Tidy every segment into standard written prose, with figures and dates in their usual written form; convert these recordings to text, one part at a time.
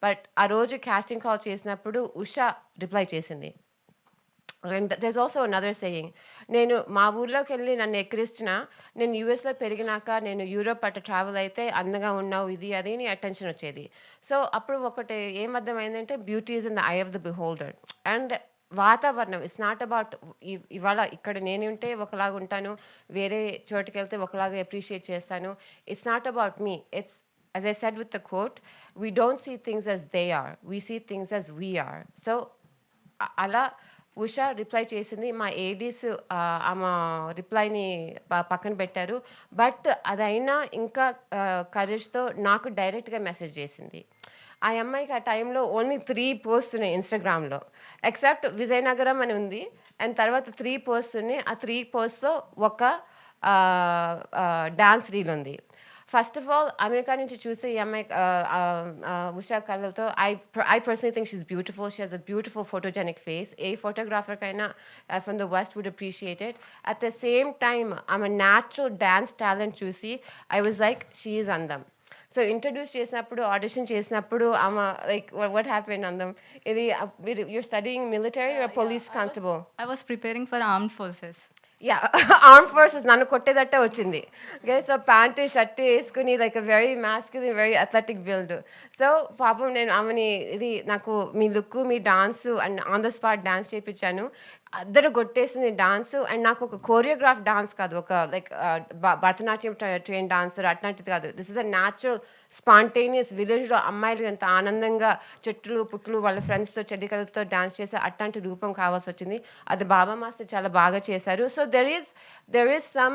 But ఆ రోజు casting call చేసినప్పుడు ఉషా రిప్లై చేసింది. And there's also another saying, నేను మా ఊర్లోకెళ్ళి నన్ను ఎక్కిరించినా, నేను యూఎస్‌లో పెరిగినాక నేను యూరోప్ అట్లా ట్రావెల్ అయితే అందంగా ఉన్నావు ఇది అది అని అటెన్షన్ వచ్చేది. సో, అప్పుడు ఒకటి ఏం అర్థమైందంటే beauty is in the I of the beholder. And వాతావరణం ఇట్స్ నాట్ అబౌట్ ఇవాళ ఇక్కడ నేనుంటే ఒకలాగా ఉంటాను. వేరే చోటుకెళ్తే ఒకలాగా అప్రిషియేట్ చేస్తాను. It's not about me. It's as I said with the quote, we don't see things as they are. We see things as we are. So అలా ఉష రిప్లై చేసింది. మా ఏడీస్ ఆమె రిప్లైని పక్కన పెట్టారు. బట్ అదైనా ఇంకా కరేజ్‌తో నాకు డైరెక్ట్‌గా మెసేజ్ చేసింది. ఆ అమ్మాయికి ఆ టైంలో ఓన్లీ 3 పోస్ట్స్ ఉన్నాయి ఇన్‌స్టాగ్రామ్‌లో. ఎక్సెప్ట్ విజయనగరం అని ఉంది. అండ్ తర్వాత 3 పోస్ట్స్ ఉన్నాయి. ఆ 3 పోస్ట్స్‌లో ఒక డాన్స్ రీల్ ఉంది. ఫస్ట్ ఆఫ్ ఆల్ అమెరికా నుంచి చూసి ఈ అమ్మాయి ఉషా కళ్ళతో I personally think she is beautiful. She has a beautiful photogenic face. ఏ ఫోటోగ్రాఫర్‌కైనా from the west would appreciate it. At the same time ఆమె న్యాచురల్ డాన్స్ టాలెంట్ చూసి I was like she is అందం. సో ఇంట్రడ్యూస్ చేసినప్పుడు, audition చేసినప్పుడు ఆమె like what happened అందం? ఇది you're studying military or police constable? I was preparing for armed forces. Yeah! Armed forces నన్ను కొట్టేదట్టే వచ్చింది. ఓకే. సో ప్యాంటు, షర్ట్ ఏసుకొని like a very masculine, very athletic build. So పాపం నేను ఆమెని నాకు మీ లుక్కు, మీ dance and on the spot dance చేపిచ్చాను. అద్దరు కొట్టేసింది డాన్సు. అండ్ నాకు ఒక కోరియోగ్రాఫ్ డాన్స్ కాదు. ఒక లైక్ భరతనాట్యం ట్రైన్ డాన్సర్ అట్లాంటిది కాదు. This is a natural spontaneous విలేజ్‌లో అమ్మాయిలు ఎంత ఆనందంగా చెట్లు, పుట్లు వాళ్ళ ఫ్రెండ్స్‌తో, చెలికలతో డాన్స్ చేసే అట్లాంటి రూపం కావాల్సొచ్చింది. అది బాబా మాస్టర్ చాలా బాగా చేశారు. So there is some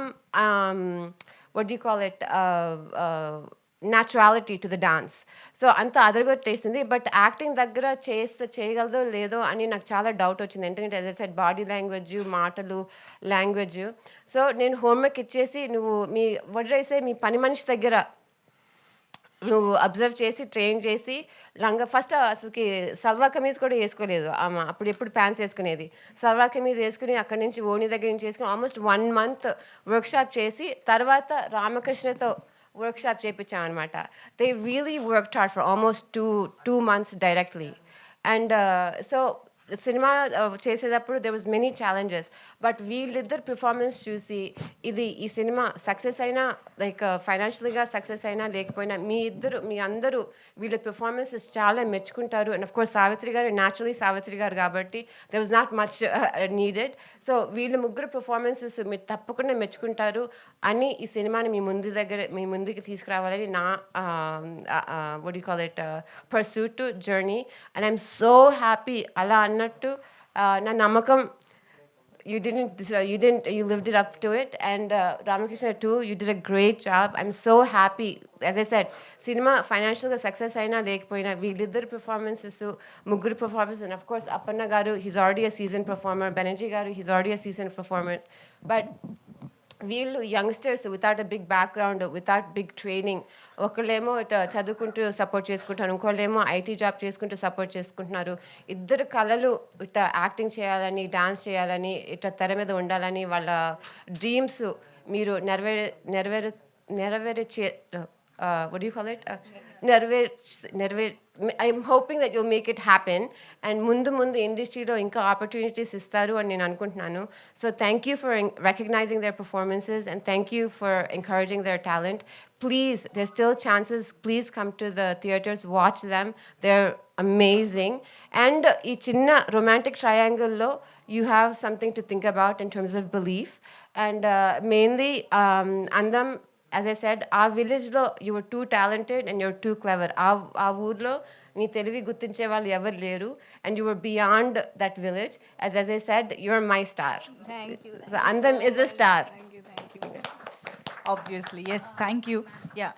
what do you call it, naturality to the dance. So అంత అదరగొట్టేసింది. బట్ యాక్టింగ్ దగ్గర చేయగలదో లేదో అని నాకు చాలా డౌట్ వచ్చింది. ఎందుకంటే as I said body language, మాటలు, లాంగ్వేజ్. సో నేను హోంవర్క్ ఇచ్చేసి నువ్వు మీ పని మనిషి దగ్గర నువ్వు అబ్జర్వ్ చేసి, ట్రైన్ చేసి ఫస్ట్ అసలుకి సల్వార్ కమీజ్ కూడా ఏసుకోలేదు ఆమె. అప్పుడు ఎప్పుడు ప్యాంట్స్ ఏసుకునేది. సల్వార్ కమీజ్ ఏసుకుని అక్కడి నుంచి ఓణి దగ్గర నుంచి ఏసుకొని ఆల్మోస్ట్ 1 మంత్ వర్క్‌షాప్ చేసి తర్వాత రామకృష్ణతో వర్క్‌షాప్ చేపిచ్చామనమాట. They really worked hard for almost 2 months directly. And so cinema చేసేటప్పుడు there was many challenges. But వీళ్ళిద్దరు పెర్ఫార్మెన్స్ చూసి ఈ సినిమా సక్సెస్ అయినా లైక్ ఫైనాన్షియల్‌గా సక్సెస్ అయినా లేకపోయినా మీ అందరూ వీళ్ళ పెర్ఫార్మెన్సెస్ చాలా మెచ్చుకుంటారు. అండ్ ఆఫ్ కోర్స్ సావిత్రి గారు న్యాచురల్లీ సావిత్రి గారు కాబట్టి there was not much needed. So వీళ్ళ ముగ్గురు పెర్ఫార్మెన్సెస్ మీరు తప్పకుండా మెచ్చుకుంటారు అని ఈ సినిమాని మీ ముందుకి తీసుకురావాలని నా what you call it pursuit journey. And I'm so happy అలా అన్నట్టు నా నమ్మకం you lived it up to it. And Ramakrishna too, you did a great job. I'm so happy. As I said, cinema financial success aina lekpoina veelliddar performances, mugguru performances, and of course Appanna garu, he's already a seasoned performer. Banerjee garu, he's already a seasoned performer. But వీళ్ళు youngsters without a big background, without big training, ఒకళ్ళేమో ఇట్లా చదువుకుంటూ support చేసుకుంటారు, ఇంకోళ్ళేమో IT job చేసుకుంటూ support చేసుకుంటున్నారు. ఇద్దరు కళలు ఇట్లా యాక్టింగ్ చేయాలని, డాన్స్ చేయాలని, ఇట్లా తెర మీద ఉండాలని వాళ్ళ డ్రీమ్స్ మీరు నెరవేర్చే what do you call it? I'm hoping that you'll make it happen. And ముందు ఇండస్ట్రీలో ఇంకా ఆపర్చునిటీస్ ఇస్తారు అని నేను అనుకుంటున్నాను. So thank you for recognizing their performances and thank you for encouraging their talent. Please, there's still chances. Please come to the theaters, watch them. They're amazing. And ఈ చిన్న romantic triangle లో you have something to think about in terms of belief. And mainly అందం, as I said, our village lo you were too talented and you're too clever. Our ఊర్లో నీ తెలివి గుర్తించే వాళ్ళు ఎవరు లేరు. And you were beyond that village. As I said, you're my star. Thank you. So Andam is a star. Thank you. Obviously, yes, thank you. Yeah.